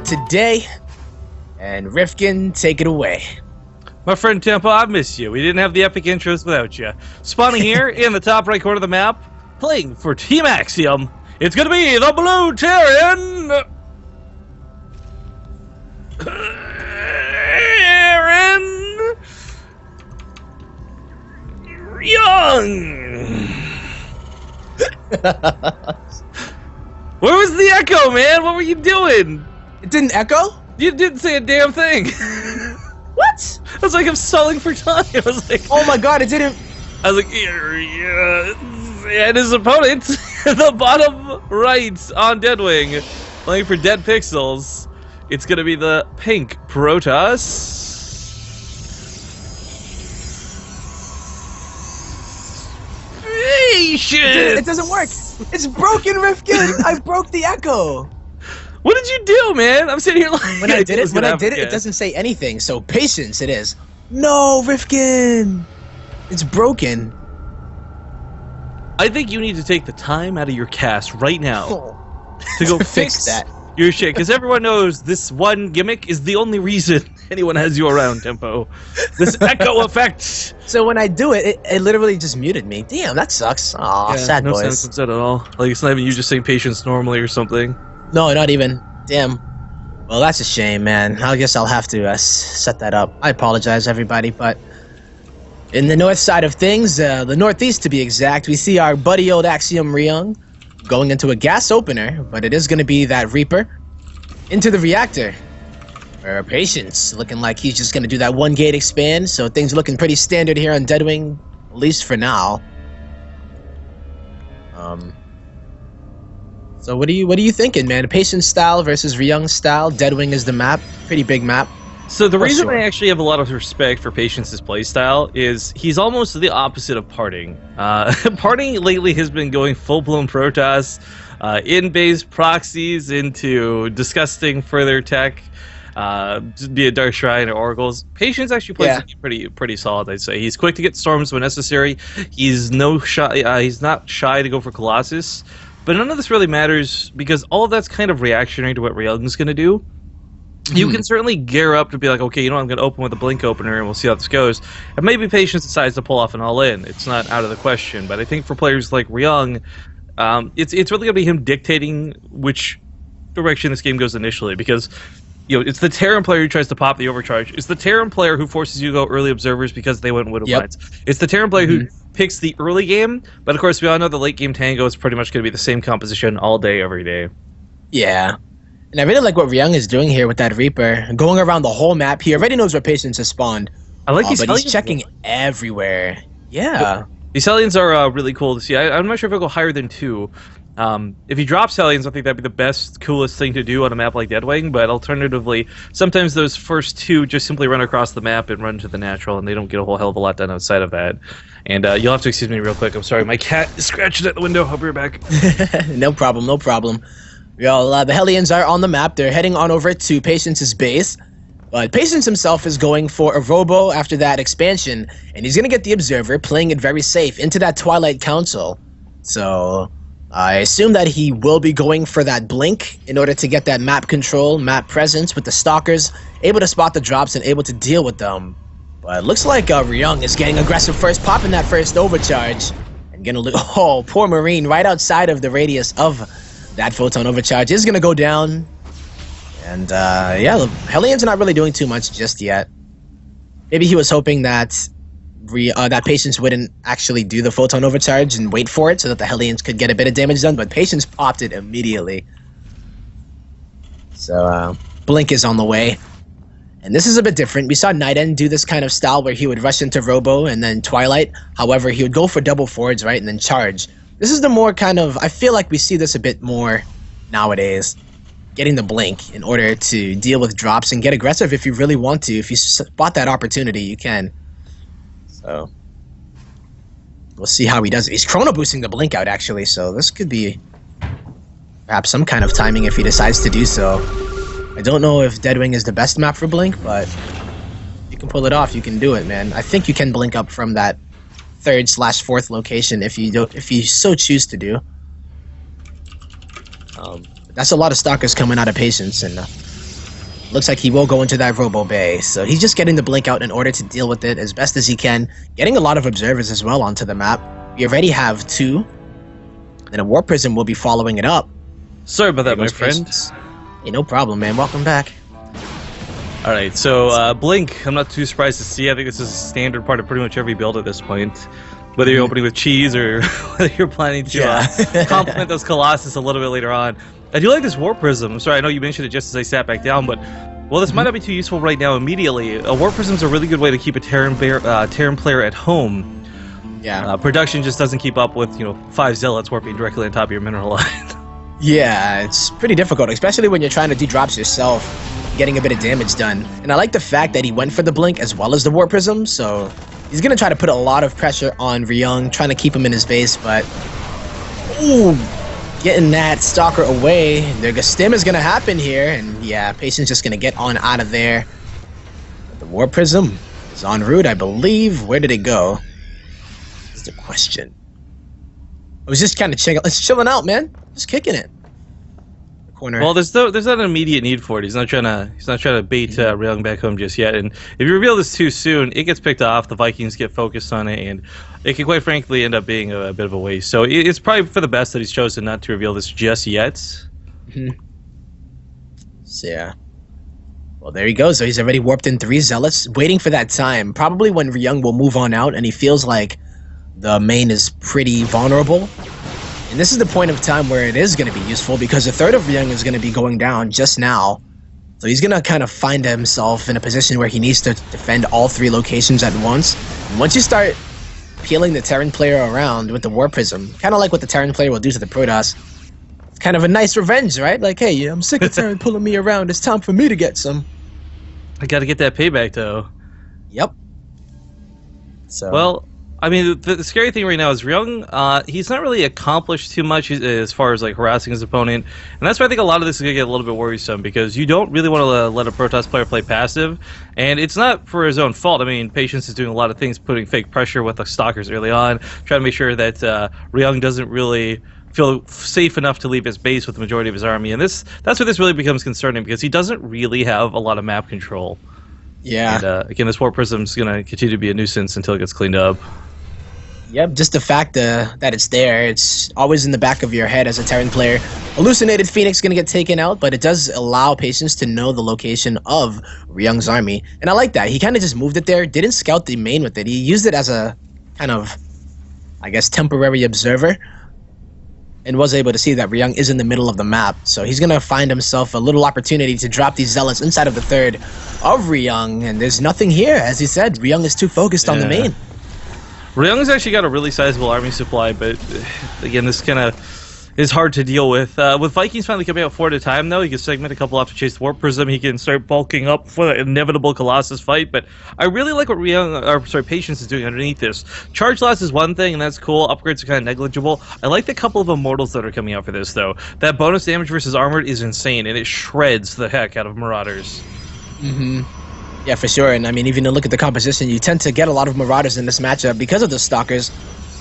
today. And Rifkin, take it away. My friend Tempo, I miss you. We didn't have the epic intros without you. Spawning here in the top right corner of the map, playing for Team Axiom, it's going to be the Blue Terran... Ryung! Where was the echo, man? What were you doing? It didn't echo? You didn't say a damn thing. What? I was like, I'm stalling for time. I was like, oh my god, it didn't... I was like, and his opponent, the bottom right on Deadwing, playing for Dead Pixels. It's gonna be the pink Protoss. It doesn't work. It's broken, Rifkin. I broke the echo. What did you do, man? I'm sitting here like... When I did it, it doesn't say anything. So patience, it is. No, Rifkin. It's broken. I think you need to take the time out of your cast right now to go fix that. Your shit, because everyone knows this one gimmick is the only reason anyone has you around, Tempo. This echo effect. So when I do it, it literally just muted me. Damn, that sucks. Aw, yeah, sad no boys. No sense at all. Like, it's not even you just saying patience normally or something. No, not even. Damn. Well, that's a shame, man. I guess I'll have to set that up. I apologize, everybody, but... In the north side of things, the northeast to be exact, we see our buddy old Axiom Ryung going into a gas opener, but it is going to be that Reaper into the reactor. Patience, looking like he's just going to do that one gate expand, so things looking pretty standard here on Deadwing, at least for now. So what are you thinking, man? Patience style versus Ryung style. Deadwing is the map, pretty big map. So the reason I actually have a lot of respect for Patience's playstyle is he's almost the opposite of Parting. Parting lately has been going full-blown Protoss, in-base proxies into disgusting further tech, be it Dark Shrine or Oracles. Patience actually plays pretty solid, I'd say. He's quick to get storms when necessary. He's not shy to go for Colossus. But none of this really matters because all of that's kind of reactionary to what Ryung's going to do. You can certainly gear up to be like, okay, you know, I'm going to open with a blink opener and we'll see how this goes. And maybe Patience decides to pull off an all-in. It's not out of the question. But I think for players like Ryung, it's really going to be him dictating which direction this game goes initially. Because, you know, it's the Terran player who tries to pop the overcharge. It's the Terran player who forces you to go early observers because they went Widow Mines. It's the Terran player who picks the early game. But, of course, we all know the late game tango is pretty much going to be the same composition all day, every day. Yeah. And I really like what Ryung is doing here with that Reaper. Going around the whole map. He already knows where Patience has spawned. I like but he's checking everywhere. Yeah. These Hellions are really cool to see. I'm not sure if it'll go higher than 2. If he drops Hellions, I think that'd be the best, coolest thing to do on a map like Deadwing. But alternatively, sometimes those first 2 just simply run across the map and run to the natural, and they don't get a whole hell of a lot done outside of that. And you'll have to excuse me real quick. I'm sorry. My cat is scratching at the window. I'll be right back. No problem, no problem. Well, the Hellions are on the map. They're heading on over to Patience's base. But Patience himself is going for a Robo after that expansion. And he's going to get the Observer, playing it very safe, into that Twilight Council. So I assume that he will be going for that Blink in order to get that map control, map presence with the Stalkers, able to spot the drops and able to deal with them. But it looks like Ryung is getting aggressive first, popping that first overcharge. And going to look... Oh, poor Marine, right outside of the radius of... That photon overcharge is going to go down. And, yeah, the Hellions are not really doing too much just yet. Maybe he was hoping that that Patience wouldn't actually do the photon overcharge and wait for it so that the Hellions could get a bit of damage done, but Patience popped it immediately. So, Blink is on the way. And this is a bit different. We saw Night End do this kind of style where he would rush into Robo and then Twilight. However, he would go for double forwards, right, and then charge. This is the more kind of... I feel like we see this a bit more nowadays. Getting the Blink in order to deal with drops and get aggressive if you really want to. If you spot that opportunity, you can. So... We'll see how he does it. He's chrono boosting the Blink out, actually, so this could be... perhaps some kind of timing if he decides to do so. I don't know if Deadwing is the best map for Blink, but... you can pull it off, you can do it, man. I think you can Blink up from that... 3rd/4th location if you so choose to do. That's a lot of Stalkers coming out of Patience, and looks like he will go into that Robo Bay. So he's just getting the Blink out in order to deal with it as best as he can. Getting a lot of observers as well onto the map. We already have 2. And a Warp Prism will be following it up. Sorry about that, my friend. Hey, no problem, man. Welcome back. All right, so Blink, I'm not too surprised to see. I think this is a standard part of pretty much every build at this point. Whether you're opening with cheese or whether you're planning to complement those Colossus a little bit later on. I do like this Warp Prism. Sorry, I know you mentioned it just as I sat back down, but well, this might not be too useful right now immediately. A Warp Prism is a really good way to keep a Terran player at home. Yeah. Production just doesn't keep up with, 5 Zealots warping directly on top of your mineral line. Yeah, it's pretty difficult, especially when you're trying to do drops yourself, getting a bit of damage done. And I like the fact that he went for the Blink as well as the Warp Prism, so he's going to try to put a lot of pressure on Ryung, trying to keep him in his base, but ooh, getting that Stalker away. The stim is going to happen here, and yeah, Patience just going to get on out of there. But the Warp Prism is en route, I believe. Where did it go? That's the question. I was just kind of chilling out, man. Just kicking it. The corner. Well, there's not an immediate need for it. He's not trying to bait Ryung back home just yet. And if you reveal this too soon, it gets picked off. The Vikings get focused on it, and it can quite frankly end up being a bit of a waste. So it's probably for the best that he's chosen not to reveal this just yet. So yeah. Well, there he goes. So he's already warped in 3 Zealots, waiting for that time. Probably when Ryung will move on out, and he feels like the main is pretty vulnerable. And this is the point of time where it is going to be useful, because a third of Ryung is going to be going down just now. So he's going to kind of find himself in a position where he needs to defend all 3 locations at once. And once you start peeling the Terran player around with the Warp Prism, kind of like what the Terran player will do to the Protoss, it's kind of a nice revenge, right? Like, hey, I'm sick of Terran pulling me around. It's time for me to get some. I got to get that payback, though. Yep. So. Well, I mean, the scary thing right now is Ryung, he's not really accomplished too much as far as, like, harassing his opponent. And that's why I think a lot of this is going to get a little bit worrisome, because you don't really want to let a Protoss player play passive. And it's not for his own fault. I mean, Patience is doing a lot of things, putting fake pressure with the Stalkers early on, trying to make sure that Ryung doesn't really feel safe enough to leave his base with the majority of his army. And that's where this really becomes concerning, because he doesn't really have a lot of map control. Yeah. And, again, this Warp Prism is going to continue to be a nuisance until it gets cleaned up. Yep, just the fact that it's there, it's always in the back of your head as a Terran player. Hallucinated Phoenix is going to get taken out, but it does allow Patience to know the location of Ryung's army. And I like that. He kind of just moved it there, didn't scout the main with it. He used it as a kind of, I guess, temporary observer, and was able to see that Ryung is in the middle of the map. So he's going to find himself a little opportunity to drop these Zealots inside of the third of Ryung, and there's nothing here. As he said, Ryung is too focused on the main. Ryung's actually got a really sizable army supply, but again, this kind of is hard to deal with. With Vikings finally coming out 4 at a time, though, he can segment a couple off to chase the Warp Prism. He can start bulking up for the inevitable Colossus fight. But I really like what Patience is doing underneath this. Charge loss is one thing, and that's cool. Upgrades are kind of negligible. I like the couple of Immortals that are coming out for this, though. That bonus damage versus armored is insane, and it shreds the heck out of Marauders. Yeah, for sure. And I mean, even to look at the composition, you tend to get a lot of Marauders in this matchup because of the Stalkers.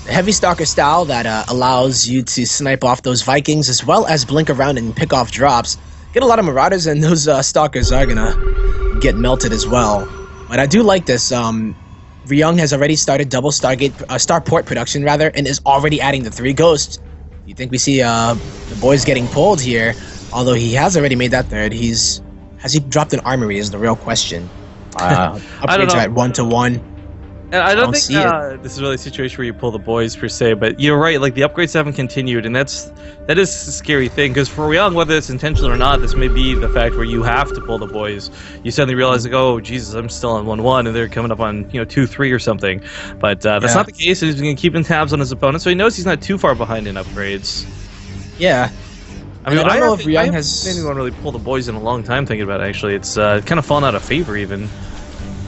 The heavy Stalker style that allows you to snipe off those Vikings as well as blink around and pick off drops. Get a lot of Marauders, and those Stalkers are going to get melted as well. But I do like this. Ryung has already started double Starport production, rather, and is already adding the 3 Ghosts. You think we see the boys getting pulled here? Although he has already made that third. Has he dropped an armory is the real question. Upgrades are at 1-to-1. And I don't think this is really a situation where you pull the boys per se, but you're right. Like, the upgrades haven't continued, and that is a scary thing. Because for Ryung, whether it's intentional or not, this may be the fact where you have to pull the boys. You suddenly realize, like, oh Jesus, I'm still on 1-1, and they're coming up on 2-3 or something. But that's not the case. He's going to keep tabs on his opponent, so he knows he's not too far behind in upgrades. Yeah. I mean, I don't know if Ryung has seen anyone really pull the boys in a long time. Thinking about it, actually, it's kind of fallen out of favor even.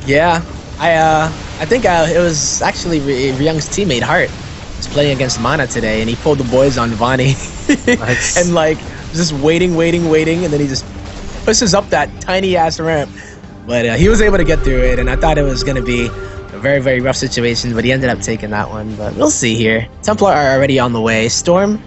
Yeah, I think it was actually Ryung's teammate Hart was playing against Mana today, and he pulled the boys on Vani, and like just waiting, and then he just pushes up that tiny ass ramp. But he was able to get through it, and I thought it was gonna be a very, very rough situation, but he ended up taking that one. But we'll see here. Templar are already on the way. Storm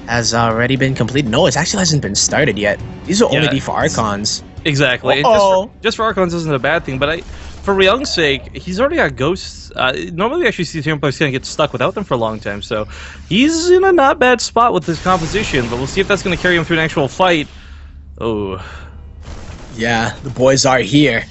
has already been completed. No, it actually hasn't been started yet. These will only be for Archons. Exactly. And Uh-oh. just for Archons isn't a bad thing, but for Ryung's sake, he's already got ghosts. Normally, we actually see Tempo's going to get stuck without them for a long time, so he's in a not bad spot with his composition, but we'll see if that's going to carry him through an actual fight. Oh. Yeah, the boys are here.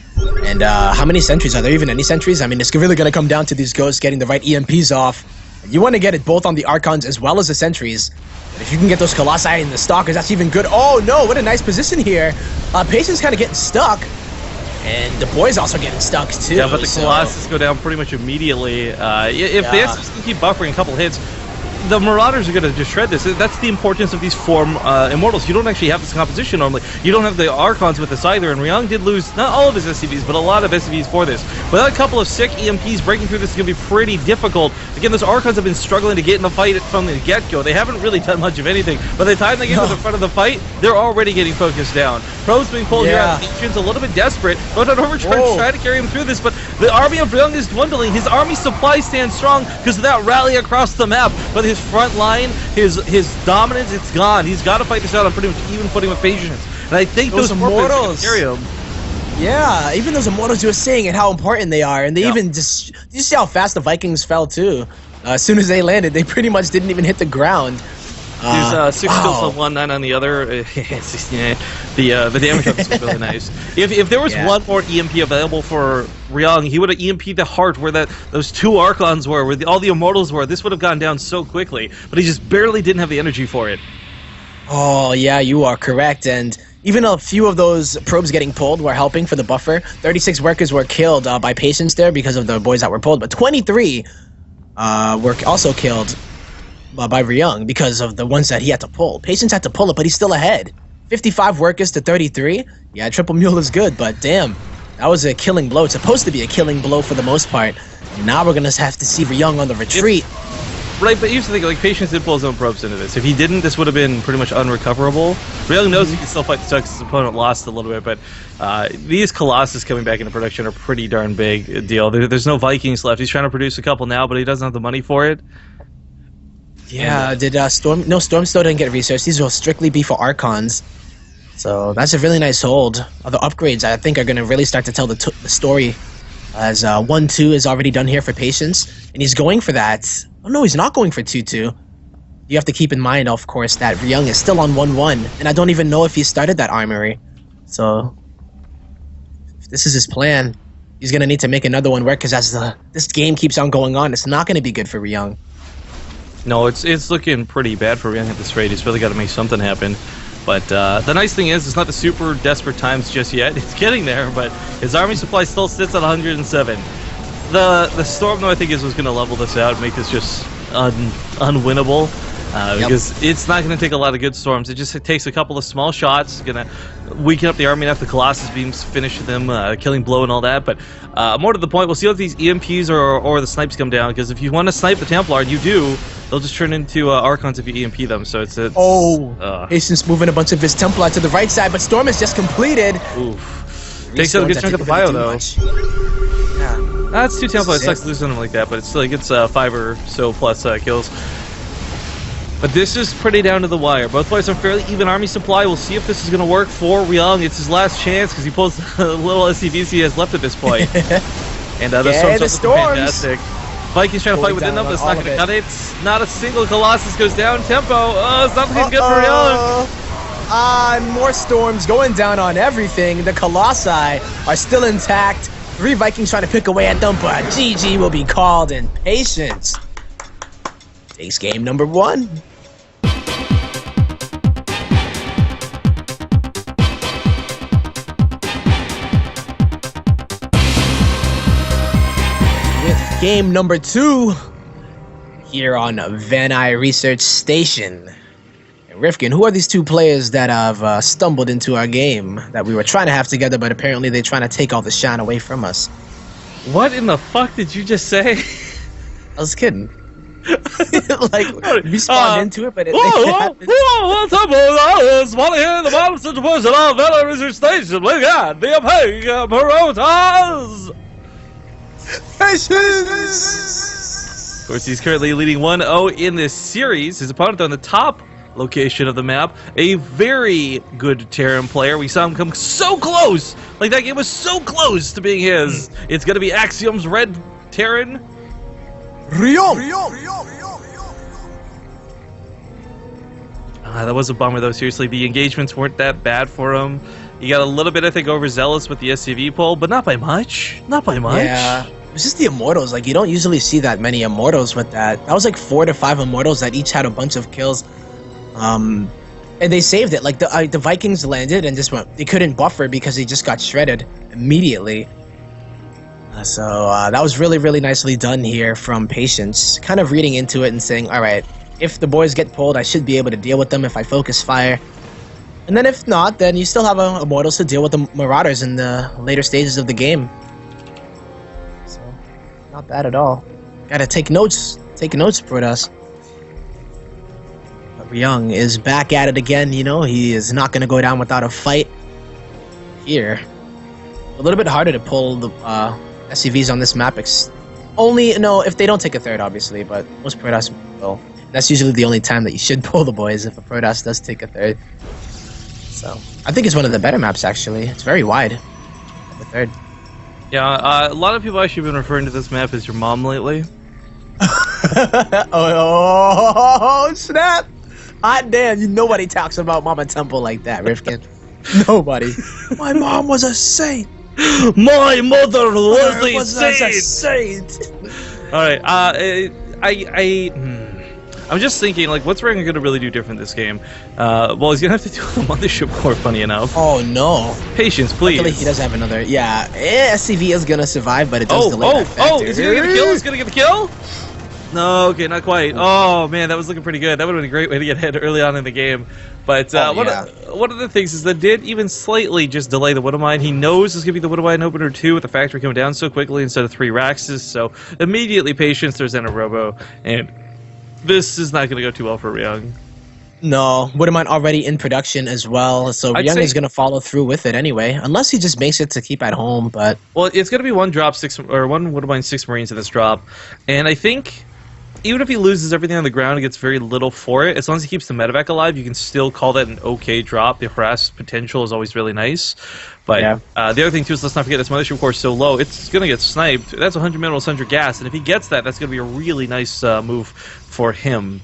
And how many sentries? Are there even any sentries? I mean, it's really going to come down to these ghosts getting the right EMPs off. You want to get it both on the Archons as well as the sentries. And if you can get those Colossi and the Stalkers, that's even good. Oh no, what a nice position here. Patience kind of getting stuck. And the boys also getting stuck too. Yeah, but the Colossus go down pretty much immediately. If the Estus can keep buffering a couple hits, the Marauders are going to just shred this. That's the importance of these four Immortals. You don't actually have this composition normally. You don't have the Archons with this either, and Ryung did lose not all of his SCVs, but a lot of SCVs for this. Without a couple of sick EMPs breaking through, this is going to be pretty difficult. Again, those Archons have been struggling to get in the fight from the get-go. They haven't really done much of anything. By the time they get to the front of the fight, they're already getting focused down. Pro's being pulled here out. Patience a little bit desperate. Rotan Overcharge trying to carry him through this, but the army of Ryung is dwindling. His army supply stands strong because of that rally across the map, but his front line, his dominance, it's gone. He's got to fight this out on pretty much even footing with Patience. And I think those Immortals carry him. Yeah, even those Immortals you were saying and how important they are. And they even just, you see how fast the Vikings fell too. As soon as they landed, they pretty much didn't even hit the ground. There's 6 kills on one, 9 on the other. The damage up is really nice. If there was one more EMP available for Ryung, he would have EMP'd the heart where those 2 Archons were, where all the Immortals were. This would have gone down so quickly, but he just barely didn't have the energy for it. Oh, yeah, you are correct. And even a few of those probes getting pulled were helping for the buffer. 36 workers were killed by Patience there because of the boys that were pulled, but 23 were also killed by Ryung because of the ones that he had to pull. Patience had to pull it, but he's still ahead. 55 workers to 33. Yeah, triple mule is good, but damn, that was a killing blow. It's supposed to be a killing blow for the most part. Now we're gonna have to see Ryung on the retreat. Right, but here's the thing, like, Patience did pull his own probes into this. If he didn't, this would have been pretty much unrecoverable. Ryung knows he can still fight the Tugs. His opponent lost a little bit, but these Colossus coming back into production are pretty darn big deal. There's no Vikings left. He's trying to produce a couple now, but he doesn't have the money for it. Yeah, did Storm... No, Storm still didn't get research. These will strictly be for Archons. So that's a really nice hold. The upgrades, I think, are going to really start to tell the story. As 1-2 is already done here for Patience. And he's going for that. Oh, no, he's not going for 2-2. You have to keep in mind, of course, that Ryung is still on 1-1. And I don't even know if he started that armory. So, if this is his plan, he's going to need to make another one work. Because as this game keeps on going on, it's not going to be good for Ryung. No, it's looking pretty bad for Ryung at this rate. He's really got to make something happen. But the nice thing is, it's not the super desperate times just yet. It's getting there, but his army supply still sits at 107. The Storm, though, I think was going to level this out, make this just unwinnable. Because it's not going to take a lot of good storms. It just takes a couple of small shots. It's going to weaken up the army enough the Colossus beams finish them, killing blow and all that. But more to the point, we'll see if these EMPs or the snipes come down. Because if you want to snipe the Templar, and you do, they'll just turn into Archons if you EMP them. So it's Patience moving a bunch of his Templar to the right side, but Storm is just completed. Oof. Takes out a good chunk of the bio, though. Yeah. That's 2 Templar. It sucks losing them like that, but it still gets 5 or so plus kills. But this is pretty down to the wire. Both players have fairly even army supply. We'll see if this is going to work for Ryung. It's his last chance because he pulls the little SCVs he has left at this point. And the Storms are fantastic. Vikings trying to fight within them, but it's not going to cut it. Not a single Colossus goes down. Tempo. Oh, it's not looking good for Ryung. More Storms going down on everything. The Colossi are still intact. 3 Vikings trying to pick away at them, but GG will be called in Patience. Takes game number 1. Game number 2 here on Van Nuys Research Station. And Rifkin, who are these 2 players that have stumbled into our game that we were trying to have together, but apparently they're trying to take all the shine away from us? What in the fuck did you just say? I was kidding. Like, we spawned into it, but it happened. What's up, boys? Want to hear the bottom situation on Van Nuys Research Station? We got the Pig Perotas! Of course, he's currently leading 1-0 in this series. His opponent on the top location of the map. A very good Terran player. We saw him come so close. Like, that game was so close to being his. It's going to be Axiom's red Terran. Ryung! That was a bummer, though. Seriously, the engagements weren't that bad for him. He got a little bit, I think, overzealous with the SCV pull, but not by much. Not by much. Yeah. It's just the Immortals. Like, you don't usually see that many Immortals with that. That was like 4 to 5 Immortals that each had a bunch of kills. And they saved it. Like, the Vikings landed and just went... They couldn't buffer because they just got shredded immediately. So that was really, really nicely done here from Patience. Kind of reading into it and saying, alright, if the boys get pulled, I should be able to deal with them if I focus fire. And then if not, then you still have Immortals to deal with the Marauders in the later stages of the game. So, not bad at all. Gotta take notes. Take notes, Protoss. But Ryung is back at it again, you know. He is not going to go down without a fight here. A little bit harder to pull the SCVs on this map. Only, no, if they don't take a third, obviously, but most Protoss will. That's usually the only time that you should pull the boys, if a Protoss does take a third. So, I think it's one of the better maps, actually. It's very wide. The third. Yeah, a lot of people actually been referring to this map as your mom lately. Oh, snap! Hot damn, nobody talks about Mama Temple like that, Rifkin. Nobody. My mom was a saint. My mother was a saint. Alright, I'm just thinking, like, what's Ryung going to really do different this game? Well, he's going to have to do the Mothership Core, funny enough. Oh, no. Patience, please. Luckily, he does have another. Yeah, SCV is going to survive, but it does delay that factor. Is he going to get the kill? Is he going to get the kill? No, okay, not quite. Oh, man, that was looking pretty good. That would have been a great way to get ahead early on in the game. But one of the things is that did even slightly just delay the Widowmine. He knows it's going to be the Widowmine opener 2 with the factory coming down so quickly instead of 3 Raxes. So immediately, Patience, there's then a Robo, and this is not going to go too well for Ryung. No, Widowmine already in production as well, so Ryung is going to follow through with it anyway, unless he just makes it to keep at home, but... Well, it's going to be one Widowmine, 6 Marines in this drop, and I think even if he loses everything on the ground and gets very little for it, as long as he keeps the medevac alive, you can still call that an okay drop. The harass potential is always really nice. But the other thing, too, is let's not forget this Mothership Core is so low, it's going to get sniped. That's 100 minerals, 100 gas, and if he gets that, that's going to be a really nice move for him.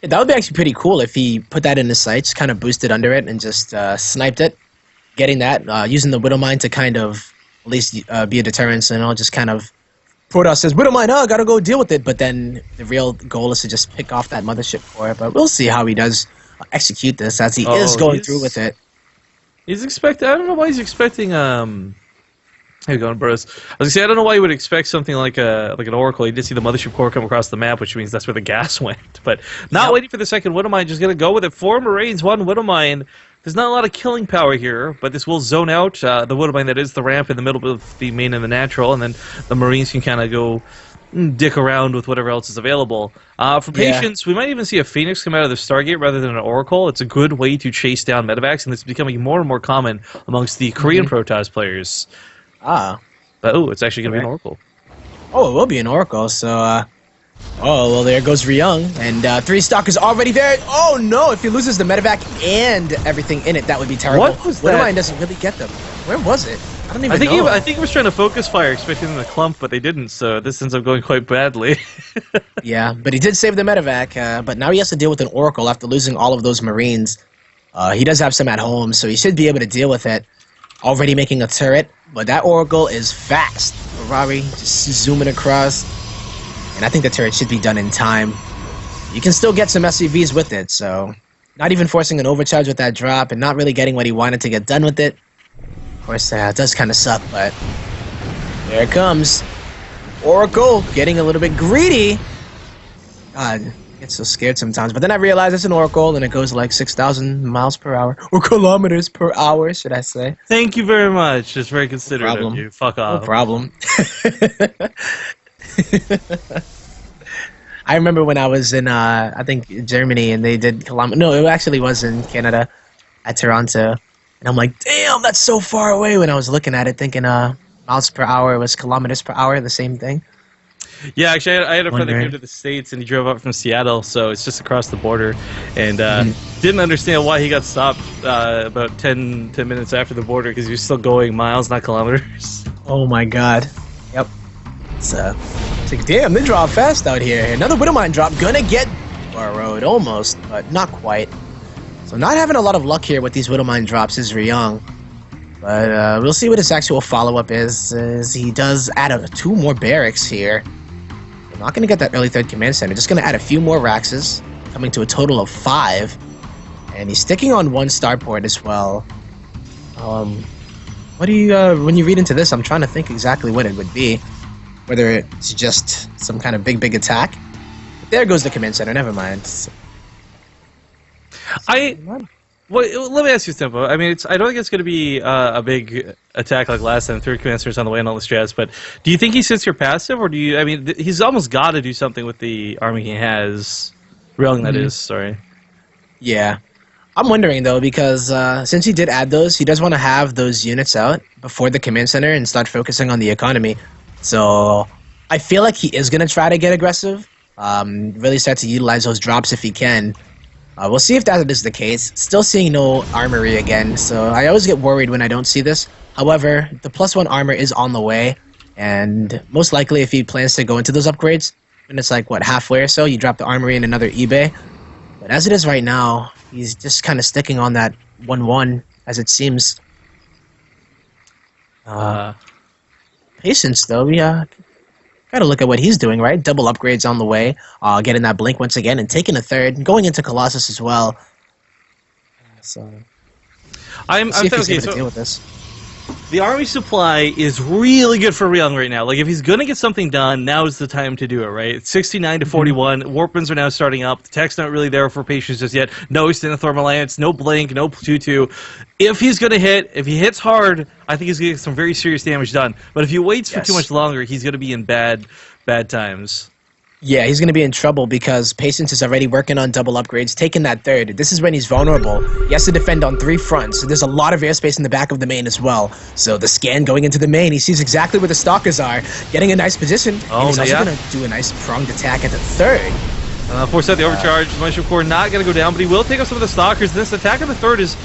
That would be actually pretty cool if he put that in his sights, kind of boosted under it, and just sniped it. Getting that, using the Widowmine to kind of at least be a deterrence, and I'll just kind of... Protoss says, Widowmine, gotta go deal with it, but then the real goal is to just pick off that Mothership Core, but we'll see how he does execute this, as he is going through with it. He's expecting... I don't know why he's expecting... How you going, bros? I was gonna say, I don't know why you would expect something like an Oracle. You did see the Mothership Core come across the map, which means that's where the gas went. But not waiting for the second Widowmine, just gonna go with it. 4 Marines, 1 Widowmine. There's not a lot of killing power here, but this will zone out the Widowmine that is the ramp in the middle of the main and the natural, and then the Marines can kind of go dick around with whatever else is available. For Patience, we might even see a Phoenix come out of the Stargate rather than an Oracle. It's a good way to chase down medevacs, and it's becoming more and more common amongst the Korean Protoss players. But, it's actually going to be an Oracle. Oh, it will be an Oracle, so, oh, well, there goes Ryung, and 3 stock is already there. Oh, no, if he loses the medevac and everything in it, that would be terrible. What was that? Widowmine doesn't really get them. Where was it? I don't even know. I think he was trying to focus fire, expecting them to clump, but they didn't, so this ends up going quite badly. Yeah, but he did save the medevac, but now he has to deal with an Oracle after losing all of those Marines. He does have some at home, so he should be able to deal with it. Already making a turret, but that Oracle is fast. Ferrari just zooming across, and I think the turret should be done in time. You can still get some SCVs with it, so not even forcing an overcharge with that drop and not really getting what he wanted to get done with it. Of course, it does kind of suck, but there it comes. Oracle getting a little bit greedy. God, I get so scared sometimes, but then I realize it's an Oracle and it goes like 6,000 miles per hour, or kilometers per hour, should I say. Thank you very much. It's very considerate of you. Fuck off. No problem. I remember when I was in, I think, Germany, and they did kilometers. No, it actually was in Canada, at Toronto. And I'm like, damn, that's so far away when I was looking at it, thinking miles per hour was kilometers per hour, the same thing. Yeah, actually, I had a friend that came to the States and he drove up from Seattle, so it's just across the border, and didn't understand why he got stopped about 10 minutes after the border because he was still going miles, not kilometers. Oh my god. Yep. It's like, damn, they drop fast out here. Another Widowmine drop, gonna get borrowed, almost, but not quite. So not having a lot of luck here with these Widowmine drops is Ryung. But we'll see what his actual follow-up is, as he does add 2 more barracks here. We're not going to get that early 3rd command center, just going to add a few more Raxes, coming to a total of 5. And he's sticking on 1 starport as well. What do you, when you read into this, I'm trying to think exactly what it would be. Whether it's just some kind of big attack. But there goes the command center, never mind. So, well, let me ask you something. I mean, I don't think it's going to be a big attack like last time. 3rd command center's on the way and all the strats. But do you think he sits your passive, or do you? I mean, he's almost got to do something with the army he has. Ryung, that is. Sorry. Yeah, I'm wondering though, because since he did add those, he does want to have those units out before the command center and start focusing on the economy. So I feel like he is going to try to get aggressive. Really start to utilize those drops if he can. We'll see if that is the case. Still seeing no armory again, so I always get worried when I don't see this. However, the +1 armor is on the way, and most likely if he plans to go into those upgrades, and it's like, what, halfway or so, you drop the armory in another eBay. But as it is right now, he's just kind of sticking on that 1-1, as it seems. Patience, though, we gotta look at what he's doing, right? Double upgrades on the way, getting that blink once again, and taking a 3rd, going into Colossus as well. So, I'm see if he's okay, able to deal with this. The army supply is really good for Ryung right now. Like, if he's gonna get something done, now is the time to do it, right? It's 69 to 41. Warpins are now starting up. The tech's not really there for patience just yet. No Stenotherm Alliance, no Blink, no 2-2. If he's gonna hit, if he hits hard, I think he's gonna get some very serious damage done. But if he waits for too much longer, he's gonna be in bad times. Yeah, he's going to be in trouble because Patience is already working on double upgrades, taking that 3rd. This is when he's vulnerable. He has to defend on 3 fronts, so there's a lot of airspace in the back of the main as well. So the scan going into the main, he sees exactly where the Stalkers are, getting a nice position, and he's also going to do a nice pronged attack at the 3rd. Force out the overcharge. Maestro Core not going to go down, but he will take up some of the Stalkers. This attack of the 3rd is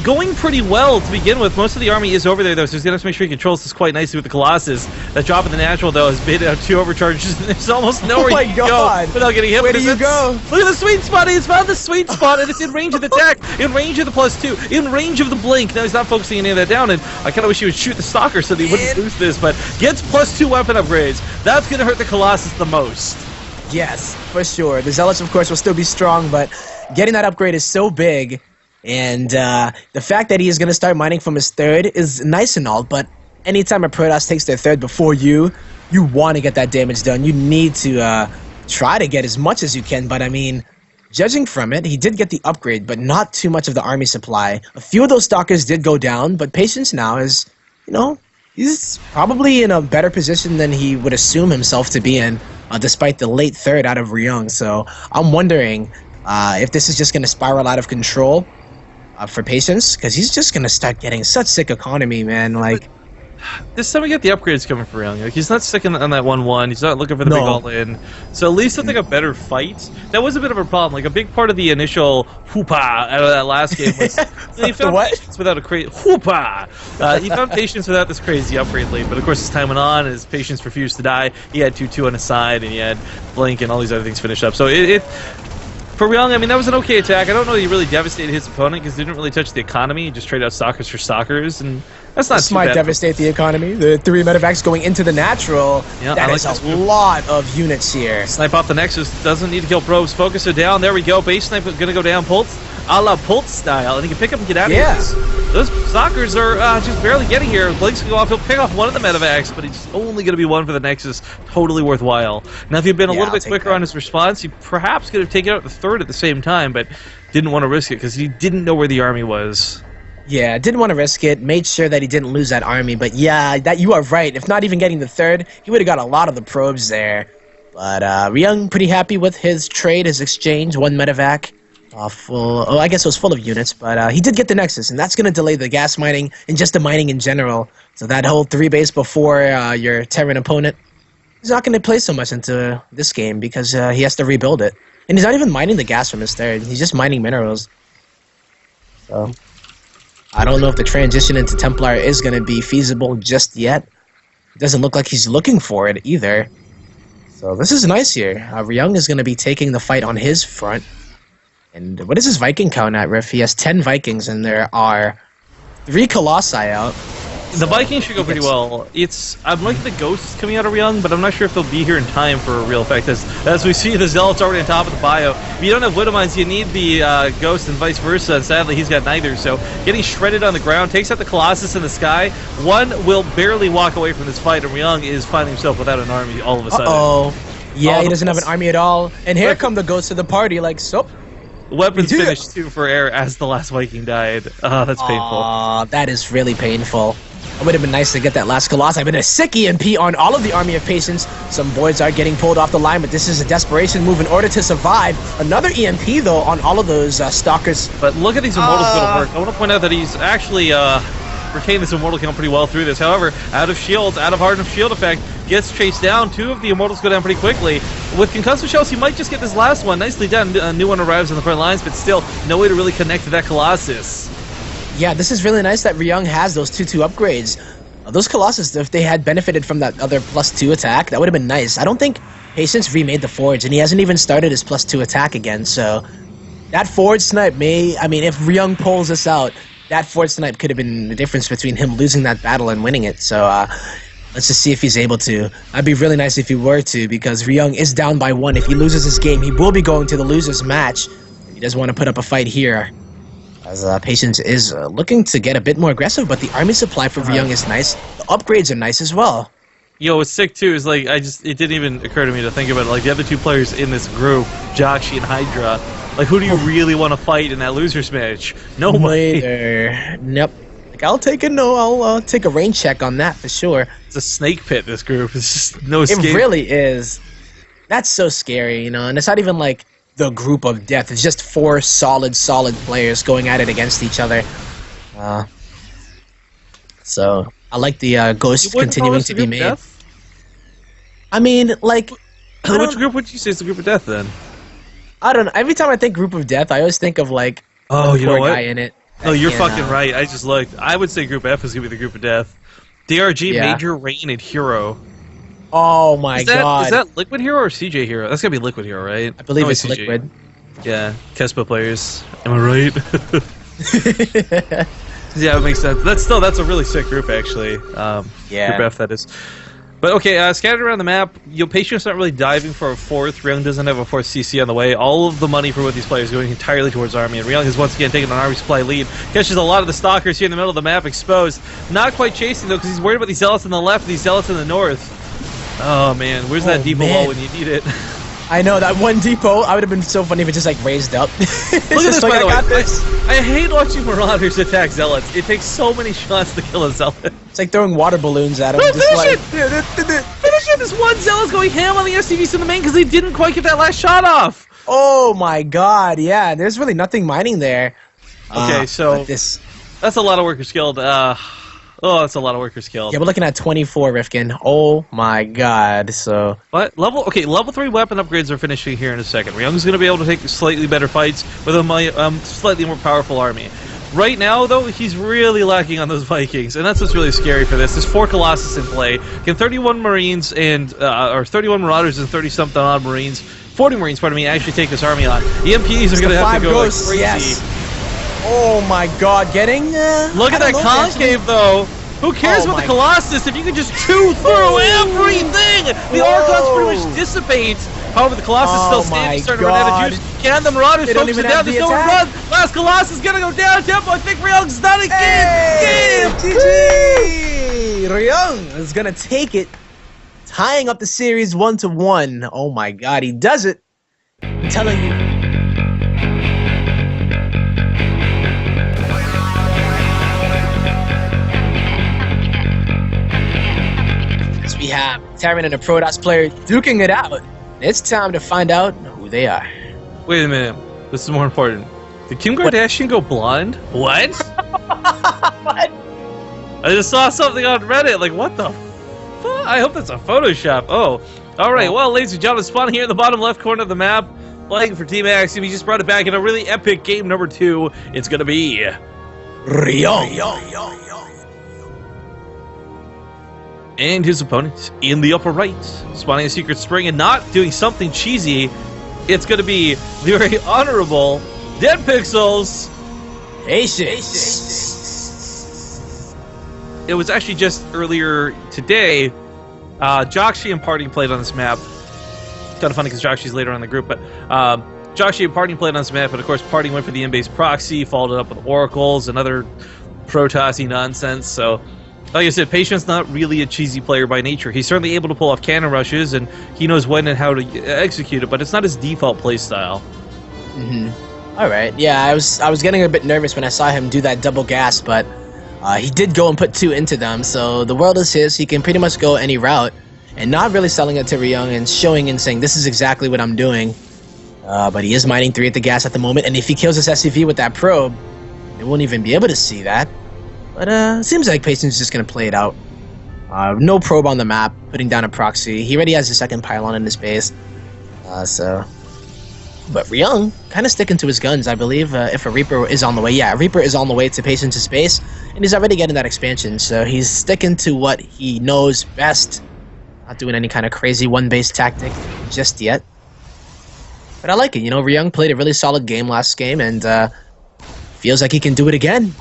going pretty well to begin with. Most of the army is over there, though, so he's going to have to make sure he controls this quite nicely with the Colossus. That drop in the natural, though, has baited out 2 overcharges, and there's almost nowhere you can go without getting hit. Where do you go? Look at the sweet spot. He's found the sweet spot, and it's in range of the tech, in range of the +2, in range of the blink. Now he's not focusing any of that down, and I kind of wish he would shoot the Stalker so that he wouldn't lose this, but gets +2 weapon upgrades. That's going to hurt the Colossus the most. Yes, for sure. The Zealots, of course, will still be strong, but getting that upgrade is so big. And the fact that he is going to start mining from his 3rd is nice and all, but anytime a Protoss takes their 3rd before you want to get that damage done. You need to try to get as much as you can, but I mean, judging from it, he did get the upgrade, but not too much of the army supply. A few of those Stalkers did go down, but Patience now is, you know, he's probably in a better position than he would assume himself to be in, despite the late 3rd out of Ryung. So I'm wondering if this is just going to spiral out of control. For Patience, because he's just gonna start getting such sick economy, man. Like, this time we get the upgrades coming for Ryung. Like, he's not sticking on that 1-1. He's not looking for the big all-in. So at least I think a better fight. That was a bit of a problem. Like, a big part of the initial whoopah out of that last game was he found Patience without a crazy whoopah. He found Patience without this crazy upgrade late. But of course, as time went on, his Patience refused to die. He had 2-2 on his side, and he had Blink and all these other things finished up. So for Ryung, I mean, that was an okay attack. I don't know that he really devastated his opponent because he didn't really touch the economy. He just traded out Stalkers for Stalkers, and that's not too bad. This might devastate the economy. The 3 medevacs going into the natural. Yeah, that is a lot of units here. Snipe off the Nexus. Doesn't need to kill probes. Focus it down. There we go. Base snipe is going to go down. Pulse, a la Pulse style, and he can pick up and get out of here. Those Stalkers are just barely getting here. Blink's going to go off. He'll pick off one of the medevacs, but it's only going to be one for the Nexus. Totally worthwhile. Now, if he'd been a little bit quicker on his response, he perhaps could have taken out the 3rd at the same time, but didn't want to risk it because he didn't know where the army was. Yeah, didn't want to risk it. Made sure that he didn't lose that army. But yeah, that you are right. If not even getting the 3rd, he would have got a lot of the probes there. But Ryung pretty happy with his trade, his exchange. 1 medevac. I guess it was full of units, but he did get the Nexus, and that's going to delay the gas mining and just the mining in general. So that whole 3 base before your Terran opponent he's not going to play so much into this game because he has to rebuild it. And he's not even mining the gas from his third. He's just mining minerals. So, I don't know if the transition into Templar is going to be feasible just yet. It doesn't look like he's looking for it either. So this is nice here. Ryung is going to be taking the fight on his front. And what is his Viking count at, Riff? He has 10 Vikings and there are 3 Colossi out. The Vikings should go pretty well. I'm liking the ghosts coming out of Ryung, but I'm not sure if they'll be here in time for a real effect. As we see, the Zealot's already on top of the bio. If you don't have Widow Mines, you need the Ghost and vice versa, and sadly he's got neither. So getting shredded on the ground, takes out the Colossus in the sky. One will barely walk away from this fight, and Ryung is finding himself without an army all of a sudden. Yeah, he doesn't have an army at all. And here come the ghosts of the party, like, so. Weapons finished 2 for air as the last Viking died. That's painful. That is really painful. It would have been nice to get that last Colossi. I've been a sick EMP on all of the Army of Patience. Some boys are getting pulled off the line, but this is a desperation move in order to survive. Another EMP, though, on all of those Stalkers. But look at these Immortals going to work. I want to point out that he's actually retained this Immortal count pretty well through this. However, out of shields, out of Hardened Shield effect, gets chased down. 2 of the Immortals go down pretty quickly. With Concussive Shells, he might just get this last one. Nicely done. A new one arrives on the front lines, but still, no way to really connect to that Colossus. Yeah, this is really nice that Ryung has those 2-2 upgrades. Those Colossus, if they had benefited from that other +2 attack, that would have been nice. I don't think Patience remade the Forge, and he hasn't even started his +2 attack again, so that Forge snipe if Ryung pulls this out, that Forge snipe could have been the difference between him losing that battle and winning it, so let's just see if he's able to. That'd be really nice if he were to, because Ryung is down by 1. If he loses this game, he will be going to the loser's match. He doesn't want to put up a fight here. As Patience is looking to get a bit more aggressive, but the army supply for Ryung is nice. The upgrades are nice as well. Yo, what's sick too is like it didn't even occur to me to think about it. Like the other 2 players in this group, Joxy and Hydra. Like who do you really want to fight in that losers match? Nobody. Nope. Like I'll take a range check on that for sure. It's a snake pit. This group. It's just no escape. It really is. That's so scary, you know. And it's not even like the group of death. It's just 4 solid players going at it against each other. So I like the ghost continuing to be made. Death? I mean, like, which group would you say is the group of death then? I don't know. Every time I think group of death, I always think of like you know what? Guy in it. No, you're fucking right. I just looked. I would say group F is gonna be the group of death. DRG, Major, Rain, and Hero. Oh my god. Is that Liquid Hero or CJ Hero? That's gotta be Liquid Hero, right? I believe it's CJ. Liquid. Yeah, Kespa players. Am I right? Yeah, it makes sense. That's a really sick group, actually. Yeah. Group F, that is. But okay, scattered around the map, Patience not really diving for a 4th. Ryung doesn't have a 4th CC on the way. All of the money for with these players going entirely towards Army, and Ryung has once again taken an Army supply lead. Catches a lot of the Stalkers here in the middle of the map exposed. Not quite chasing, though, because he's worried about these Zealots on the left and these Zealots in the north. Oh, man, where's that depot wall when you need it? I know, that one depot, I would have been so funny if it just, like, raised up. Look at this, by the way. I hate watching Marauders attack Zealots. It takes so many shots to kill a Zealot. It's like throwing water balloons at him. No, finish it! Finish it! This one Zealot's going ham on the SCVs in the main because they didn't quite get that last shot off. Oh my god, yeah. There's really nothing mining there. Okay, so that's a lot of workers killed. That's a lot of workers killed. Yeah, we're looking at 24, Rifkin. Oh my god, so... But level 3 weapon upgrades are finishing here in a second. Ryung's going to be able to take slightly better fights with a slightly more powerful army. Right now, though, he's really lacking on those Vikings, and that's what's really scary for this. There's 4 Colossus in play. Can 31 Marines or 31 Marauders and 30-something odd Marines, 40 Marines, pardon me, actually take this army on? EMPs are going to have to go like crazy. Yes. Oh my god, getting... Look at that concave, though. Who cares about the Colossus if you can just chew through everything? The Archons pretty much dissipate. However, the Colossus still standing, starting to run out of juice. Can the Marauders focus it down? There's nowhere to run. Last Colossus gonna go down. Tempo, I think Ryung's done again. GG! Ryung is gonna take it, tying up the series 1-1. Oh my god, he does it. I'm telling you. We have Terran and a Protoss player duking it out. It's time to find out who they are. Wait a minute. This is more important. Did Kim Kardashian go blonde? What? What? I just saw something on Reddit. Like, what the fuck? I hope that's a Photoshop. Oh, all right. Well, ladies and gentlemen, spawning here in the bottom left corner of the map, playing for Team Axiom. He just brought it back in a really epic game number 2. It's going to be Ryung. And his opponent in the upper right, spawning a secret spring and not doing something cheesy. It's going to be the very honorable Dead Pixels. Patience. It was actually just earlier today. Joxy and Parting played on this map. Kind of funny because Joxy's later on in the group, but Joxy and Parting played on this map, but of course Parting went for the in-base proxy, followed it up with oracles and other Protossy nonsense. So, like I said, Patient's not really a cheesy player by nature. He's certainly able to pull off cannon rushes, and he knows when and how to execute it, but it's not his default playstyle. All right. Yeah, I was getting a bit nervous when I saw him do that double gas, but he did go and put 2 into them, so the world is his. He can pretty much go any route, and not really selling it to Ryung and showing and saying, this is exactly what I'm doing. But he is mining 3 at the gas at the moment, and if he kills this SCV with that probe, they won't even be able to see that. But it seems like Patience is just going to play it out. No probe on the map, putting down a proxy. He already has a second pylon in his base. But Ryung kind of sticking to his guns, I believe, if a Reaper is on the way. Yeah, a Reaper is on the way to Patience's base, and he's already getting that expansion, so he's sticking to what he knows best. Not doing any kind of crazy one-base tactic just yet. But I like it. You know, Ryung played a really solid game last game, and feels like he can do it again.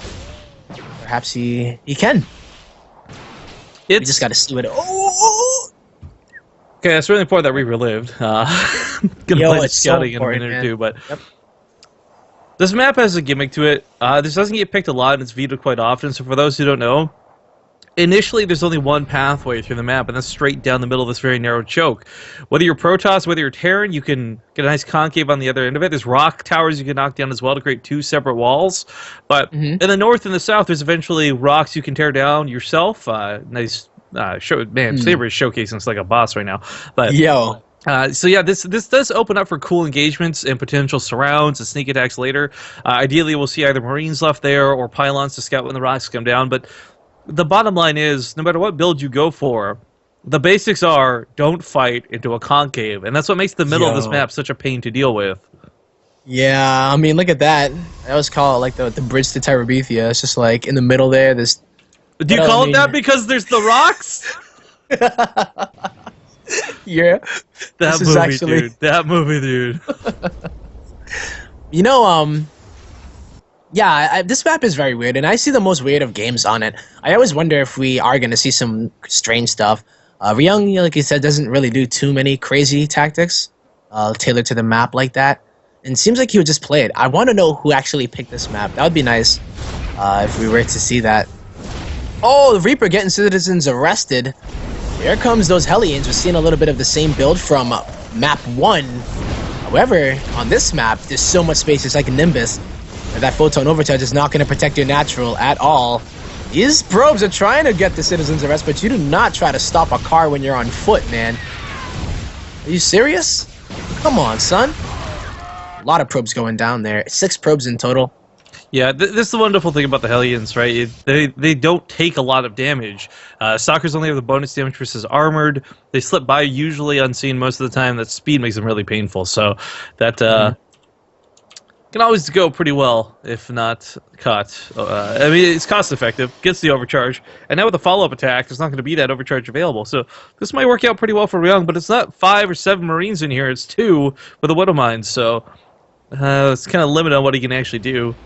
Perhaps he can. We just got to see what... Okay, that's really important that we relived. Gonna play the scouting in a minute or two, but this map has a gimmick to it. This doesn't get picked a lot, and it's vetoed quite often. So for those who don't know, initially there's only one pathway through the map, and that's straight down the middle of this very narrow choke. Whether you're Protoss, whether you're Terran, you can get a nice concave on the other end of it. There's rock towers you can knock down as well to create 2 separate walls. But in the north and the south, there's eventually rocks you can tear down yourself. Nice. Saber is showcasing us like a boss right now. But so yeah, this does open up for cool engagements and potential surrounds and sneak attacks later. Ideally, we'll see either Marines left there or pylons to scout when the rocks come down. But the bottom line is, no matter what build you go for, the basics are don't fight into a concave, and that's what makes the middle of this map such a pain to deal with. Yeah, I mean, look at that. I always call it like the bridge to Terabithia. It's just like in the middle there. This. Do you call it that because there's the rocks? Yeah. That movie, dude. You know, yeah, this map is very weird, and I see the most weird of games on it. I always wonder if we are going to see some strange stuff. Ryung, like you said, doesn't really do too many crazy tactics tailored to the map like that. And it seems like he would just play it. I want to know who actually picked this map. That would be nice if we were to see that. Oh, the Reaper getting citizens arrested. Here comes those Hellions. We're seeing a little bit of the same build from map 1. However, on this map, there's so much space. It's like a Nimbus. That photon overcharge is not going to protect your natural at all. These probes are trying to get the citizens arrest, but you do not try to stop a car when you're on foot, man. Are you serious? Come on, son. A lot of probes going down there. 6 probes in total. Yeah, this is the wonderful thing about the Hellions, right? They don't take a lot of damage. Stalkers only have the bonus damage versus armored. They slip by usually unseen most of the time. That speed makes them really painful. So that can always go pretty well if not caught. I mean, it's cost effective, gets the overcharge, and now with a follow-up attack, there's not going to be that overcharge available. So this might work out pretty well for Ryung, but it's not 5 or 7 Marines in here. It's 2 with a Widow Mine. So it's kind of limited on what he can actually do.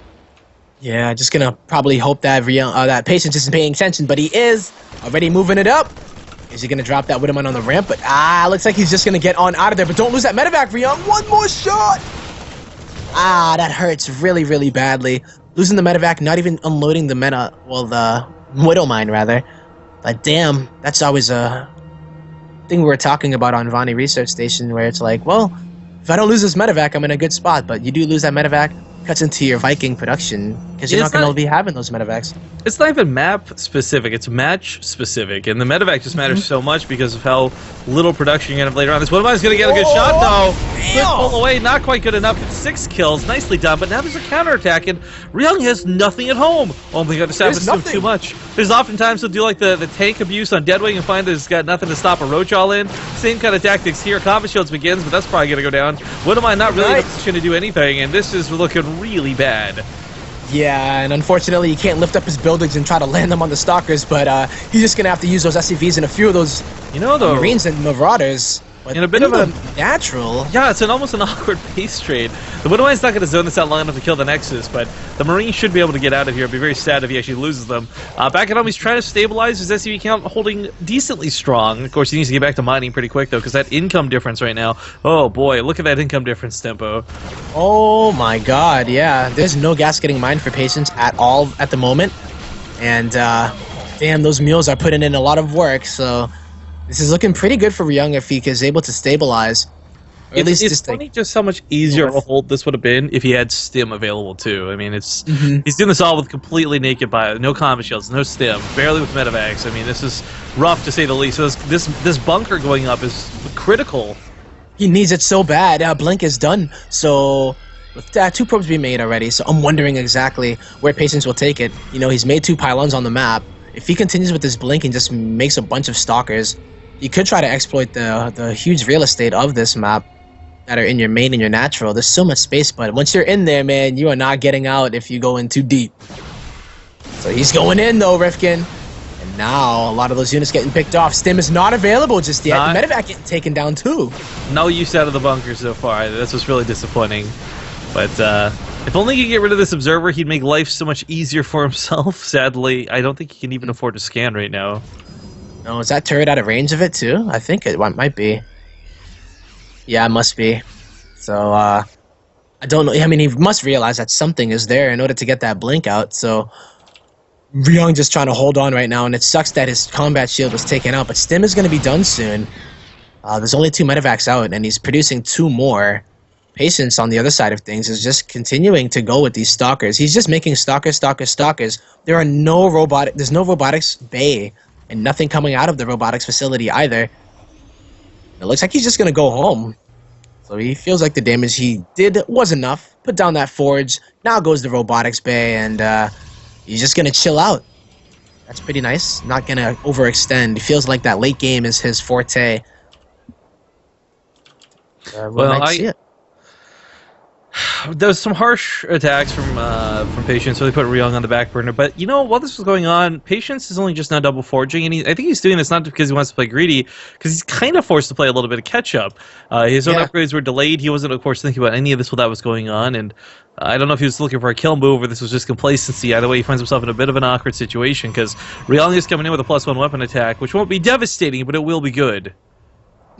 Yeah, just gonna probably hope that that Patience isn't paying attention, but he is already moving it up. Is he gonna drop that Widowmine on the ramp? But looks like he's just gonna get on out of there. But don't lose that medevac, Ryung. One more shot. That hurts really, really badly. Losing the medevac, not even unloading the the Widowmine rather. But damn, that's always a thing we were talking about on Vonnie Research Station, where it's like, well, if I don't lose this medevac, I'm in a good spot. But you do lose that medevac. cuts into your Viking production because you're not going to be having those medevacs. It's not even map specific, it's match specific, and the medevac just matters so much because of how little production you're going to have later on. This one of us going to get a good shot, though. Good pull away, not quite good enough. It's 6 kills, nicely done, but now there's a counterattack, and Ryung has nothing at home. Oh my god, this happens to him too much. There's oftentimes he'll do like the tank abuse on Deadwing and find that he's got nothing to stop a roach all in. Same kind of tactics here. Combat Shields begins, but that's probably going to go down. What am I not really in a position to do anything, and this is looking really bad. Yeah, and unfortunately, he can't lift up his buildings and try to land them on the stalkers, but he's just going to have to use those SCVs and a few of those Marines and Marauders. But in a bit of a natural. Yeah, it's almost an awkward pace trade. The Widowine's not going to zone this out long enough to kill the Nexus, but the Marine should be able to get out of here. It'd be very sad if he actually loses them. Back at home, he's trying to stabilize his SCV count, holding decently strong. Of course, he needs to get back to mining pretty quick, though, because that income difference right now, oh boy, look at that income difference tempo. Oh my god, yeah. There's no gas getting mined for Patience at all at the moment. And, damn, those mules are putting in a lot of work, so this is looking pretty good for Ryung if he is able to stabilize. Or at least it's funny just how much easier of a hold this would have been if he had stim available too. I mean, it's he's doing this all with completely naked bio, no combat shields, no stim, barely with medevacs. I mean, this is rough to say the least. So this bunker going up is critical. He needs it so bad. Blink is done. So with that, 2 probes being made already. So I'm wondering exactly where Patience will take it. You know, he's made 2 pylons on the map. If he continues with this blink and just makes a bunch of stalkers, you could try to exploit the huge real estate of this map that are in your main and your natural. There's so much space, but once you're in there, man, you are not getting out if you go in too deep. So he's going in, though, Rifkin. And now a lot of those units getting picked off. Stim is not available just yet. Medevac getting taken down, too. No use out of the bunker so far. That's what's really disappointing. But if only he could get rid of this observer, he'd make life so much easier for himself. Sadly, I don't think he can even afford to scan right now. No, is that turret out of range of it, too? I think it might be. Yeah, it must be. So, I don't know. I mean, he must realize that something is there in order to get that blink out. So, Ryung just trying to hold on right now, and it sucks that his combat shield was taken out. But Stim is going to be done soon. There's only 2 medevacs out, and he's producing 2 more. Patience on the other side of things is just continuing to go with these stalkers. He's just making stalkers. There's no robotics bay, and nothing coming out of the robotics facility either. It looks like he's just going to go home. So he feels like the damage he did was enough. Put down that forge. Now goes the robotics bay, and he's just going to chill out. That's pretty nice. Not going to overextend. He feels like that late game is his forte. Well, I see it. There was some harsh attacks from Patience, so they put Ryung on the back burner. But, you know, while this was going on, Patience is only just now double forging, and I think he's doing this not because he wants to play greedy, because he's kind of forced to play a little bit of catch-up. His own upgrades were delayed. He wasn't, of course, thinking about any of this while that was going on, and I don't know if he was looking for a kill move or this was just complacency. Either way, he finds himself in a bit of an awkward situation, because Ryung is coming in with a +1 weapon attack, which won't be devastating, but it will be good.